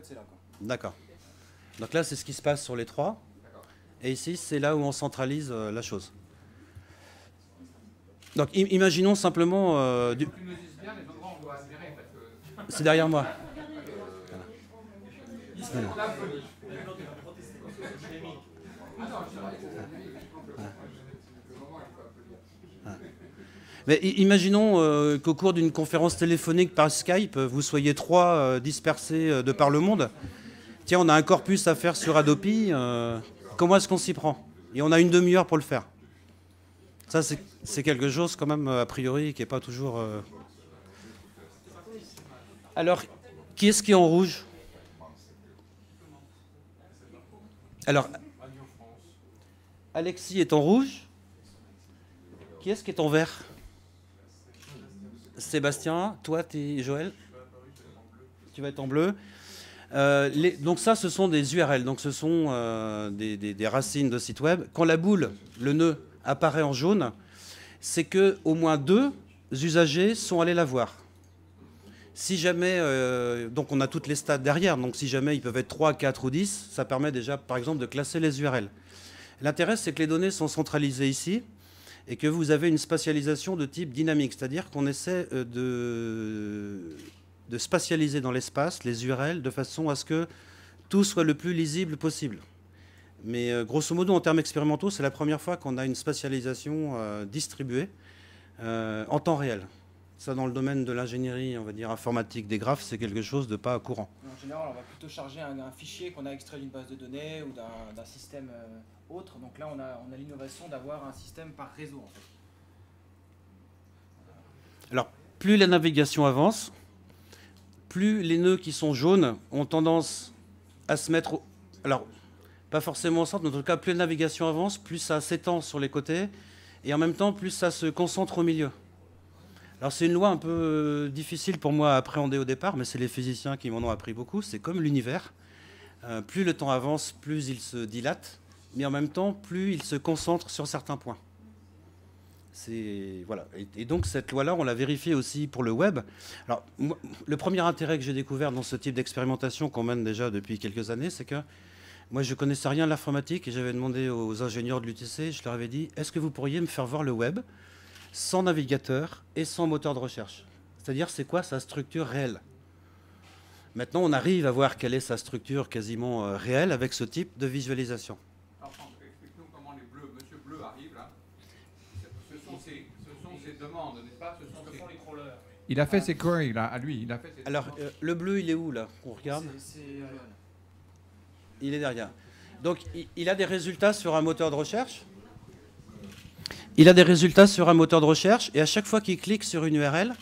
fait, c'est là, quoi. D'accord. Donc là, c'est ce qui se passe sur les trois. Et ici, c'est là où on centralise la chose. Donc, imaginons simplement... Tu me dises bien les endroits où on doit aspirer, parce que... C'est derrière moi. Voilà. Mais imaginons qu'au cours d'une conférence téléphonique par Skype, vous soyez trois dispersés de par le monde. Tiens, on a un corpus à faire sur Adopi. Comment est-ce qu'on s'y prend? Et on a une demi-heure pour le faire. Ça, c'est quelque chose quand même, a priori, qui n'est pas toujours... Alors, qui est-ce qui est en rouge? Alors, Alexis est en rouge. Qui est-ce qui est en vert? Sébastien, toi, Joël, tu vas être en bleu. Donc ça, ce sont des URL, donc ce sont des racines de sites web. Quand la boule, le nœud, apparaît en jaune, c'est que au moins 2 usagers sont allés la voir. Si jamais, donc on a toutes les stats derrière, donc si jamais ils peuvent être 3, 4 ou 10, ça permet déjà, par exemple, de classer les URL. L'intérêt, c'est que les données sont centralisées ici et que vous avez une spatialisation de type dynamique, c'est-à-dire qu'on essaie de spatialiser dans l'espace les URL de façon à ce que tout soit le plus lisible possible. Mais grosso modo, en termes expérimentaux, c'est la première fois qu'on a une spatialisation distribuée en temps réel. Ça, dans le domaine de l'ingénierie, on va dire informatique des graphes, c'est quelque chose de pas courant. En général, on va plutôt charger un fichier qu'on a extrait d'une base de données ou d'un système autre. Donc là, on a l'innovation d'avoir un système par réseau, en fait. Alors, plus la navigation avance, plus les nœuds qui sont jaunes ont tendance à se mettre... Alors, pas forcément au centre, mais en tout cas, plus la navigation avance, plus ça s'étend sur les côtés, et en même temps, plus ça se concentre au milieu. Alors c'est une loi un peu difficile pour moi à appréhender au départ, mais c'est les physiciens qui m'en ont appris beaucoup. C'est comme l'univers. Plus le temps avance, plus il se dilate, mais en même temps, plus il se concentre sur certains points. Voilà. Et donc cette loi-là, on l'a vérifiée aussi pour le web. Alors, moi, le premier intérêt que j'ai découvert dans ce type d'expérimentation qu'on mène déjà depuis quelques années, c'est que moi, je ne connaissais rien de l'informatique et j'avais demandé aux ingénieurs de l'UTC, je leur avais dit, est-ce que vous pourriez me faire voir le web sans navigateur et sans moteur de recherche? C'est-à-dire, c'est quoi sa structure réelle? Maintenant, on arrive à voir quelle est sa structure quasiment réelle avec ce type de visualisation. Alors, explique-nous comment les bleus, Monsieur Bleu arrive là. Ce sont ces demandes, n'est-ce pas? Ce sont les crawlers. Il a fait ses queries là, à lui. Il a fait ses Alors, le bleu, il est où là? On regarde. Il est derrière. Donc, il a des résultats sur un moteur de recherche. Il a des résultats sur un moteur de recherche et à chaque fois qu'il clique sur une URL,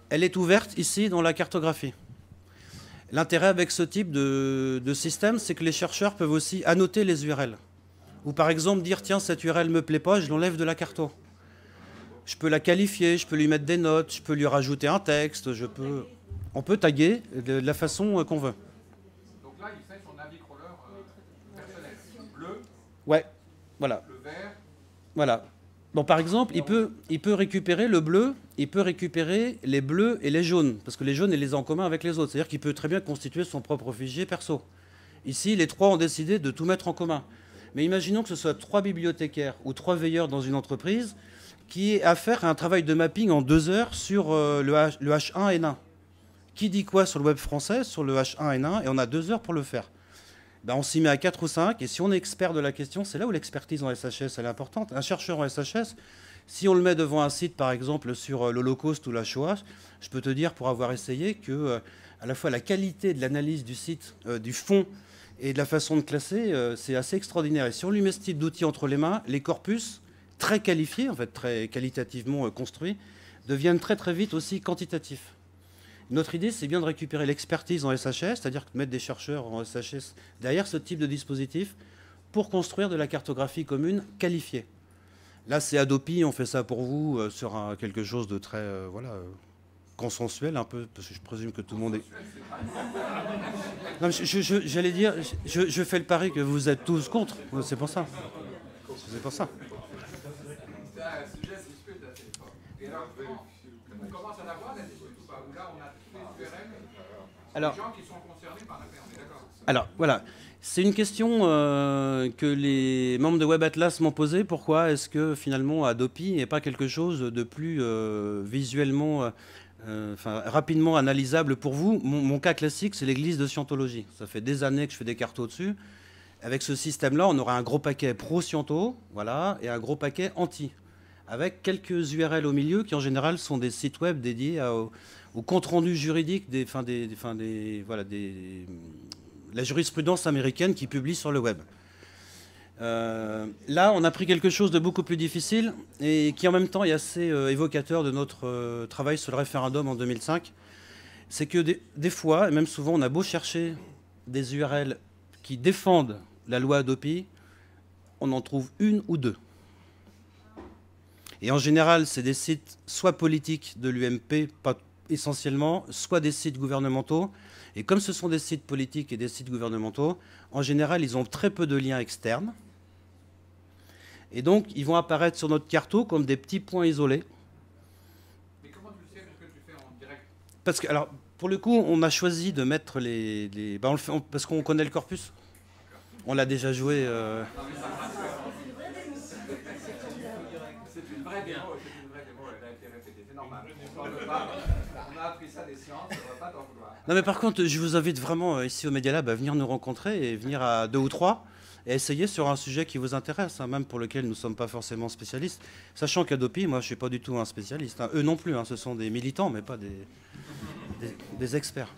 elle est ouverte ici dans la cartographie. L'intérêt avec ce type de système, c'est que les chercheurs peuvent aussi annoter les URL. Ou par exemple dire, tiens, cette URL ne me plaît pas, je l'enlève de la carto. Je peux la qualifier, je peux lui mettre des notes, je peux lui rajouter un texte, on peut taguer de la façon qu'on veut. Donc là, il fait son navicrawler personnel. Bleu. Ouais, voilà. Le vert. Voilà. Bon, par exemple, il peut récupérer le bleu, il peut récupérer les bleus et les jaunes, parce que les jaunes, il les a en commun avec les autres. C'est-à-dire qu'il peut très bien constituer son propre fichier perso. Ici, les trois ont décidé de tout mettre en commun. Mais imaginons que ce soit 3 bibliothécaires ou 3 veilleurs dans une entreprise qui aient à faire un travail de mapping en 2 heures sur le H1N1. Qui dit quoi sur le web français, sur le H1N1, et on a 2 heures pour le faire. Ben, on s'y met à 4 ou 5, et si on est expert de la question, c'est là où l'expertise en SHS elle est importante. Un chercheur en SHS, si on le met devant un site, par exemple, sur l'Holocauste ou la Shoah, je peux te dire, pour avoir essayé, que à la fois la qualité de l'analyse du site, du fond, et de la façon de classer, c'est assez extraordinaire. Et si on lui met ce type d'outils entre les mains, les corpus, très qualifiés, en fait, très qualitativement construits, deviennent très très vite aussi quantitatifs. Notre idée, c'est bien de récupérer l'expertise en SHS, c'est-à-dire de mettre des chercheurs en SHS derrière ce type de dispositif pour construire de la cartographie commune qualifiée. Là, c'est Adopi, on fait ça pour vous sur quelque chose de très consensuel, un peu, parce que je présume que tout le monde est... Non, j'allais dire, je fais le pari que vous êtes tous contre, c'est pour ça. C'est pour ça. C'est un sujet de dispute assez fort. Et alors, on commence à la voir, la dispute ou pas? Où là, on a toutes les URL, Alors, les gens qui sont concernés par l'affaire. Alors, voilà. C'est une question que les membres de Web Atlas m'ont posée. Pourquoi est-ce que finalement Adopi n'est pas quelque chose de plus visuellement, rapidement analysable pour vous? Mon cas classique, c'est l'église de Scientologie. Ça fait des années que je fais des cartos dessus. Avec ce système-là, on aura un gros paquet pro-Sciento, voilà, et un gros paquet anti, avec quelques URL au milieu qui en général sont des sites web dédiés au compte-rendu juridique la jurisprudence américaine qui publie sur le web. Là, on a pris quelque chose de beaucoup plus difficile et qui en même temps est assez évocateur de notre travail sur le référendum en 2005. C'est que des fois, et même souvent, on a beau chercher des URL qui défendent la loi Adopi, on en trouve une ou deux. Et en général, c'est des sites soit politiques de l'UMP, pas essentiellement, soit des sites gouvernementaux. Et comme ce sont des sites politiques et des sites gouvernementaux, en général, ils ont très peu de liens externes. Et donc, ils vont apparaître sur notre carto comme des petits points isolés. Mais comment tu le sais? Parce que tu fais en direct. Parce que, alors, pour le coup, on a choisi de mettre on le fait parce qu'on connaît le corpus. On l'a déjà joué. C'est une vraie démo, elle a été répétée, c'est normal. On a appris ça des sciences, on ne va pas t'en vouloir. Non, mais par contre, je vous invite vraiment ici au Media Lab à venir nous rencontrer et venir à 2 ou 3 et essayer sur un sujet qui vous intéresse, même pour lequel nous ne sommes pas forcément spécialistes. Sachant qu'Adopi, moi, je ne suis pas du tout un spécialiste. Eux non plus, ce sont des militants, mais pas des experts.